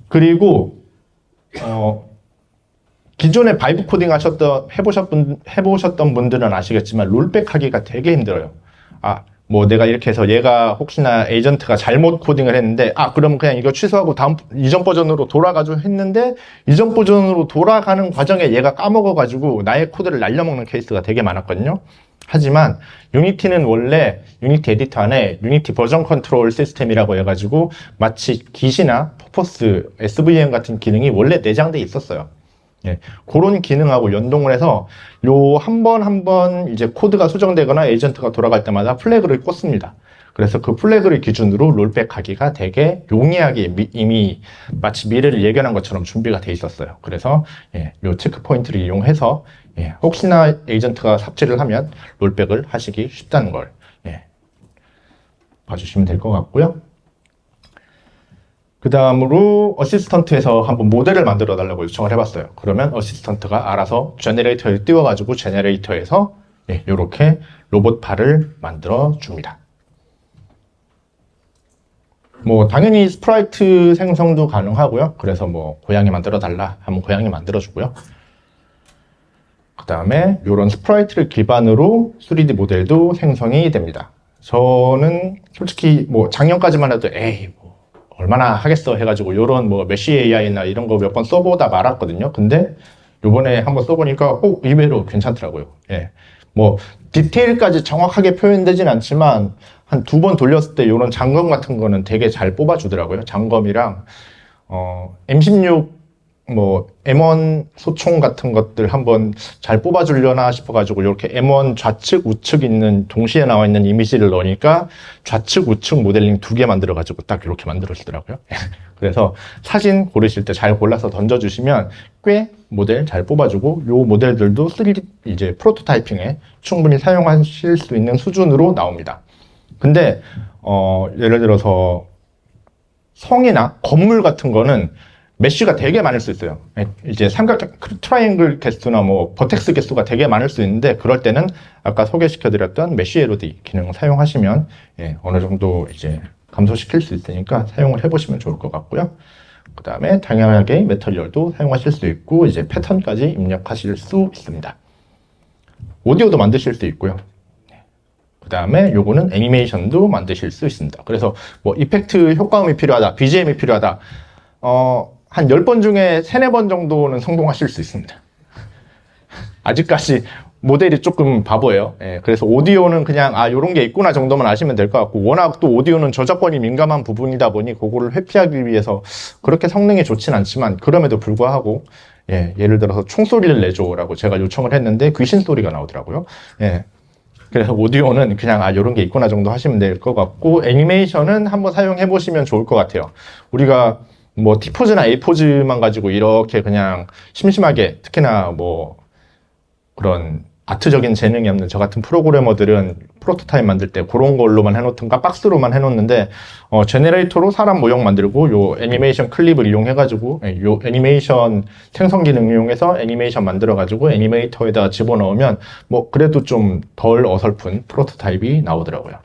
그리고 기존에 바이브 코딩 해보셨던 분들은 아시겠지만 롤백 하기가 되게 힘들어요. 뭐 내가 이렇게 해서 얘가 혹시나 에이전트가 잘못 코딩을 했는데 그러면 그냥 이거 취소하고 이전 버전으로 돌아가죠 했는데, 이전 버전으로 돌아가는 과정에 얘가 까먹어가지고 나의 코드를 날려먹는 케이스가 되게 많았거든요. 하지만 유니티는 원래 유니티 에디터 안에 유니티 버전 컨트롤 시스템이라고 해가지고 마치 깃이나 퍼포스, SVM 같은 기능이 원래 내장돼 있었어요. 그런 기능하고 연동을 해서 요 한 번 이제 코드가 수정되거나 에이전트가 돌아갈 때마다 플래그를 꽂습니다. 그래서 그 플래그를 기준으로 롤백 하기가 되게 용이하게 이미 마치 미래를 예견한 것처럼 준비가 돼 있었어요. 그래서 요 체크 포인트를 이용해서 혹시나 에이전트가 삽질을 하면 롤백을 하시기 쉽다는 걸 봐주시면 될 것 같고요. 그 다음으로 어시스턴트에서 한번 모델을 만들어 달라고 요청을 해봤어요. 그러면 어시스턴트가 알아서 제네레이터를 띄워가지고 제네레이터에서 이렇게 로봇 발을 만들어 줍니다. 뭐 당연히 스프라이트 생성도 가능하고요. 그래서 뭐 고양이 만들어 달라 하면 고양이 만들어 주고요. 그 다음에 이런 스프라이트를 기반으로 3D 모델도 생성이 됩니다. 저는 솔직히 뭐 작년까지만 해도 에이 뭐 얼마나 하겠어 해가지고 요런 뭐 메쉬 AI나 이런 거 몇 번 써보다 말았거든요. 근데 요번에 한번 써보니까 의외로 괜찮더라고요. 예. 뭐 디테일까지 정확하게 표현되진 않지만 한 2번 돌렸을 때 요런 장검 같은 거는 되게 잘 뽑아주더라고요. 장검이랑 M16 뭐 M1 소총 같은 것들 한번 잘 뽑아주려나 싶어가지고 이렇게 M1 좌측 우측 있는 동시에 나와 있는 이미지를 넣으니까 좌측 우측 모델링 2개 만들어가지고 딱 이렇게 만들어주더라고요. 그래서 사진 고르실 때 잘 골라서 던져주시면 꽤 모델 잘 뽑아주고 요 모델들도 3D 이제 프로토타이핑에 충분히 사용하실 수 있는 수준으로 나옵니다. 근데 예를 들어서 성이나 건물 같은 거는 메쉬가 되게 많을 수 있어요. 이제 삼각형 트라이앵글 개수나 뭐 버텍스 개수가 되게 많을 수 있는데 그럴 때는 아까 소개시켜드렸던 메쉬 LOD 기능 사용하시면 어느 정도 이제 감소시킬 수 있으니까 사용을 해보시면 좋을 것 같고요. 그 다음에 당연하게 매터리얼도 사용하실 수 있고 이제 패턴까지 입력하실 수 있습니다. 오디오도 만드실 수 있고요. 그 다음에 요거는 애니메이션도 만드실 수 있습니다. 그래서 뭐 이펙트 효과음이 필요하다, BGM이 필요하다, 한 10번 중에 3, 4번 정도는 성공하실 수 있습니다. 아직까지 모델이 조금 바보예요. 그래서 오디오는 그냥 요런 게 있구나 정도만 아시면 될 것 같고, 워낙 또 오디오는 저작권이 민감한 부분이다 보니 그거를 회피하기 위해서 그렇게 성능이 좋진 않지만 그럼에도 불구하고 예를 들어서 총소리를 내줘라고 제가 요청을 했는데 귀신 소리가 나오더라고요. 그래서 오디오는 그냥 요런 게 있구나 정도 하시면 될 것 같고, 애니메이션은 한번 사용해 보시면 좋을 것 같아요. 우리가 뭐 T포즈나 A포즈만 가지고 이렇게 그냥 심심하게, 특히나 뭐 그런 아트적인 재능이 없는 저 같은 프로그래머들은 프로토타입 만들 때 그런 걸로만 해놓든가 박스로만 해놓는데 제네레이터로 사람 모형 만들고 요 애니메이션 클립을 이용해가지고 요 애니메이션 생성 기능 이용해서 애니메이션 만들어가지고 애니메이터에다가 집어넣으면 뭐 그래도 좀 덜 어설픈 프로토타입이 나오더라고요.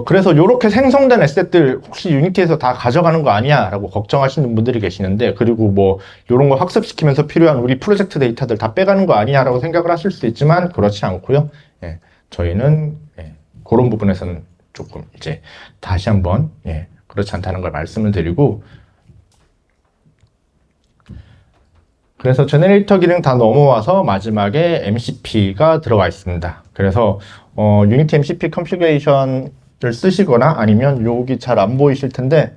그래서 이렇게 생성된 에셋들 혹시 유니티에서 다 가져가는 거 아니야? 라고 걱정하시는 분들이 계시는데, 그리고 뭐 이런 거 학습시키면서 필요한 우리 프로젝트 데이터들 다 빼가는 거 아니야? 라고 생각을 하실 수 있지만 그렇지 않고요. 저희는 그런 부분에서는 조금 이제 다시 한번 그렇지 않다는 걸 말씀을 드리고, 그래서 제너레이터 기능 다 넘어와서 마지막에 MCP가 들어가 있습니다. 그래서 유니티 MCP 컨피그레이션을 쓰시거나 아니면 여기 잘 안 보이실 텐데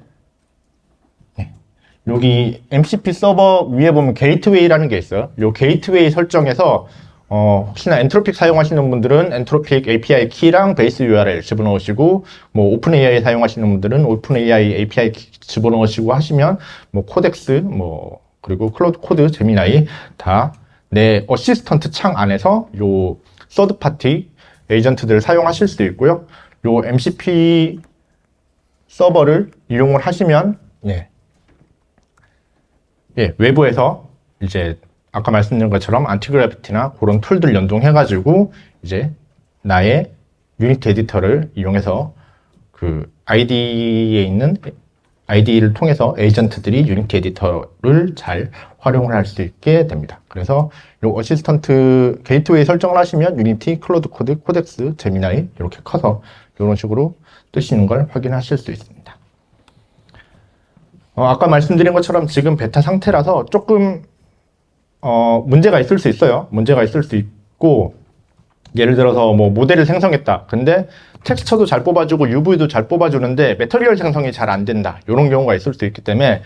여기 MCP 서버 위에 보면 게이트웨이라는 게 있어요. 이 게이트웨이 설정에서 혹시나 엔트로픽 사용하시는 분들은 엔트로픽 API 키랑 베이스 URL 집어넣으시고, 뭐 오픈 AI 사용하시는 분들은 오픈 AI API 키 집어넣으시고 하시면 뭐 코덱스 뭐 그리고 클로드 코드, 제미나이 다 내 어시스턴트 창 안에서 요 서드 파티 에이전트들을 사용하실 수 있고요. 요 MCP 서버를 이용을 하시면 외부에서 이제 아까 말씀드린 것처럼 안티그래피티나 그런 툴들 연동해가지고 이제 나의 유니티 에디터를 이용해서 그 IDE에 있는 IDE를 통해서 에이전트들이 유니티 에디터를 잘 활용을 할 수 있게 됩니다. 그래서 이 어시스턴트 게이트웨이 설정을 하시면 유니티, 클로드 코드, 코덱스, 제미나이 이렇게 커서 이런 식으로 뜨시는 걸 확인하실 수 있습니다. 아까 말씀드린 것처럼 지금 베타 상태라서 조금 문제가 있을 수 있어요. 문제가 있을 수 있고, 예를 들어서 뭐 모델을 생성했다. 근데 텍스처도 잘 뽑아주고 UV도 잘 뽑아주는데 매터리얼 생성이 잘 안 된다. 이런 경우가 있을 수 있기 때문에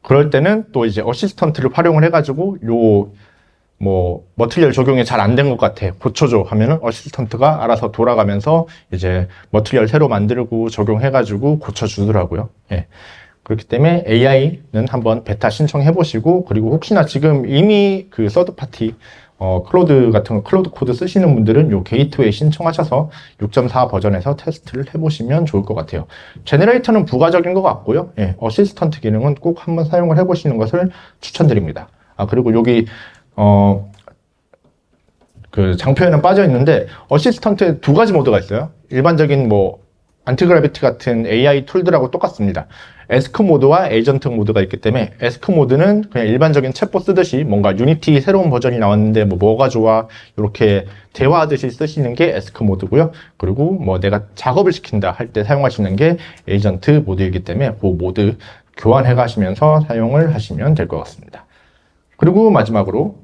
그럴 때는 또 이제 어시스턴트를 활용을 해가지고 요 뭐 머티리얼 적용이 잘 안 된 것 같아, 고쳐줘 하면은 어시스턴트가 알아서 돌아가면서 이제 머티리얼 새로 만들고 적용해가지고 고쳐주더라고요. 그렇기 때문에 AI는 한번 베타 신청해 보시고, 그리고 혹시나 지금 이미 그 서드 파티 클로드 같은 거, 클로드 코드 쓰시는 분들은 요 게이트웨이 신청하셔서 6.4 버전에서 테스트를 해보시면 좋을 것 같아요. 제너레이터는 부가적인 것 같고요. 어시스턴트 기능은 꼭 한번 사용을 해보시는 것을 추천드립니다. 그리고 여기 그 장표에는 빠져 있는데 어시스턴트에 2가지 모드가 있어요. 일반적인 뭐 안티그래비티 같은 AI 툴들하고 똑같습니다. 에스크 모드와 에이전트 모드가 있기 때문에 에스크 모드는 그냥 일반적인 챗봇 쓰듯이 뭔가 유니티 새로운 버전이 나왔는데 뭐가 좋아 이렇게 대화하듯이 쓰시는 게 에스크 모드고요. 그리고 뭐 내가 작업을 시킨다 할 때 사용하시는 게 에이전트 모드이기 때문에 그 모드 교환해 가시면서 사용을 하시면 될 것 같습니다. 그리고 마지막으로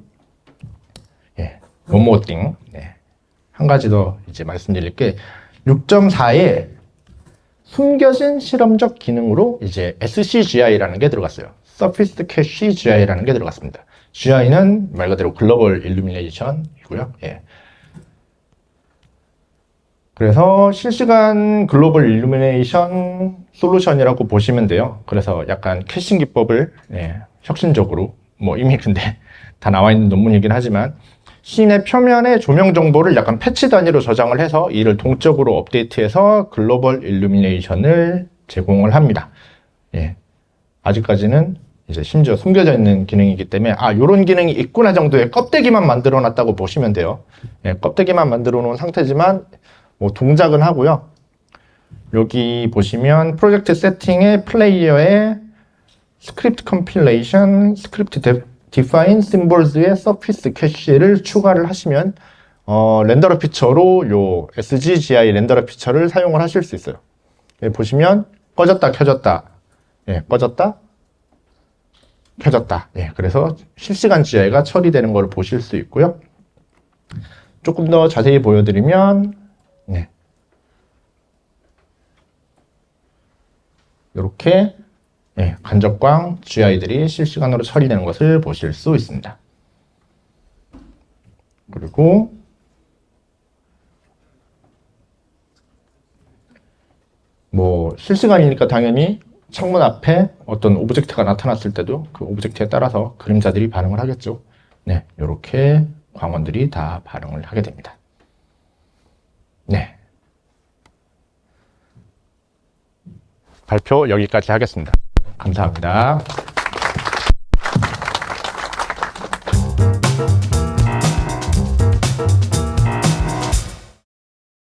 one more thing. 한 가지 더 이제 말씀드릴 게 6.4에 숨겨진 실험적 기능으로 이제 SCGI라는 게 들어갔어요. Surface Cache GI라는 게 들어갔습니다. GI는 말 그대로 글로벌 일루미네이션이고요. 그래서 실시간 글로벌 일루미네이션 솔루션이라고 보시면 돼요. 그래서 약간 캐싱 기법을 혁신적으로 뭐 이미 근데 다 나와 있는 논문이긴 하지만 시내 표면의 조명 정보를 약간 패치 단위로 저장을 해서 이를 동적으로 업데이트해서 글로벌 일루미네이션을 제공을 합니다. 아직까지는 이제 심지어 숨겨져 있는 기능이기 때문에 요런 기능이 있구나 정도의 껍데기만 만들어 놨다고 보시면 돼요. 껍데기만 만들어 놓은 상태지만 뭐 동작은 하고요. 여기 보시면 프로젝트 세팅의 플레이어에 스크립트 컴필레이션, 스크립트 define symbols의 surface cache를 추가를 하시면 렌더러 피처로 요 SGGI 렌더러 피처를 사용을 하실 수 있어요. 보시면 꺼졌다 켜졌다 꺼졌다 켜졌다 그래서 실시간 GI가 처리되는 걸 보실 수 있고요. 조금 더 자세히 보여드리면 이렇게 간접광 GI들이 실시간으로 처리되는 것을 보실 수 있습니다. 그리고 뭐 실시간이니까 당연히 창문 앞에 어떤 오브젝트가 나타났을 때도 그 오브젝트에 따라서 그림자들이 반응을 하겠죠. 이렇게 광원들이 다 반응을 하게 됩니다. 발표 여기까지 하겠습니다. 감사합니다.